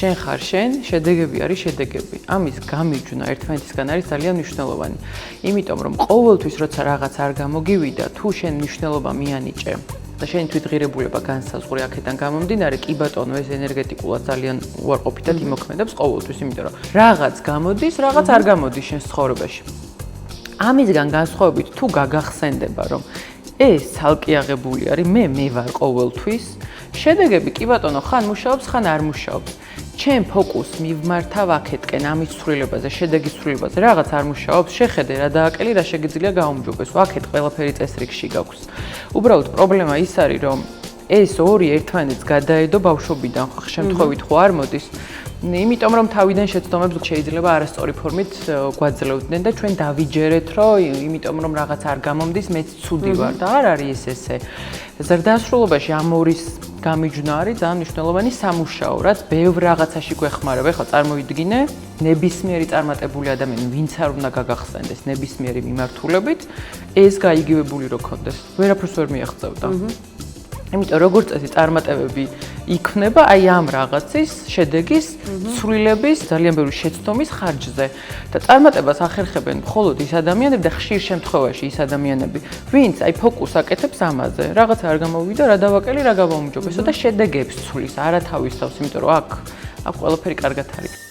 შენ ხარ შენ, შედეგები არის შედეგები. ამის გამიჯვნა ერთმანეთისგან არის ძალიან მნიშვნელოვანი. იმიტომ რომ ყოველთვის როცა რაღაც არ გამოგივიდა, თუ შენ მნიშვნელობა მიანიჭე და შენი თვითღირებულება განსაზღვრე აქედან გამომდინარე, კი ბატონო, ეს ენერგეტიკულად ძალიან უარყოფითად იმოქმედებს ყოველთვის, იმიტომ რომ რაღაც გამოდის, რაღაც არ გამოდის შენ ცხოვრებაში. ამისგან განსხვავებით, თუ გაგახსენდება, რომ ეს ცალკე აღებული არის, მე ვარ ყოველთვის, შედეგები კი ბატონო, ხან მუშაობს, ხან არ მუშაობს. ჩემ ფოკუსს მივმართავ აქეთკენ ამის ცვლილებაზე, შედეგის ცვლილებაზე, რაღაც არ მუშაობს, შეხედე რა დააკელი, რა შეგიძლია გაუმჯობესო. აქეთ ყველაფერი წესრიგში გაქვს. უბრალოდ პრობლემა ის არის, რომ ეს ორი ერთმანეთს გადაედო ბავშვობიდან, ხო შემთხვევით ხო არ მოდის. იმიტომ რომ თავიდან შეცდომებს შეიძლება არასწორი ფორმით გვაძლევდნენ და ჩვენ დავიჯერეთ, რომ იმიტომ რომ რაღაც არ გამომდის, მეც ცუდი ვარ და არ არის ესე. ზრდასრულობაში ამ ორის გამიჯვნა არის ძალიან მნიშვნელოვანი სამუშაო, რაც ბევრ რაღაცაში გვეხმარება. ეხლა წარმოიდგინე, ნებისმიერი წარმატებული ადამიანი, ვინც არ უნდა გაგახსენდეს ნებისმიერი მიმართულებით, ეს გაიგივებული რო ქონდეს. ვერაფერს ვერ მიაღწევდა. იმიტომ როგორც წესი წარმატებები იქნება აი ამ რაღაცის შედეგის ცვლილების ძალიან ბევრი შეცდომის ხარჯზე და წარმატებას ახერხებენ მხოლოდ ის ადამიანები და ხშირ შემთხვევაში ის ადამიანები ვინც აი ფოკუსს აკეთებს ამაზე რაღაც არ გამოვიდა რა დავაკელი რა გავაუმჯობესო და შედეგებს ცვლის არა თავის თავს იმიტომ რომ აქ ყველაფერი კარგად არის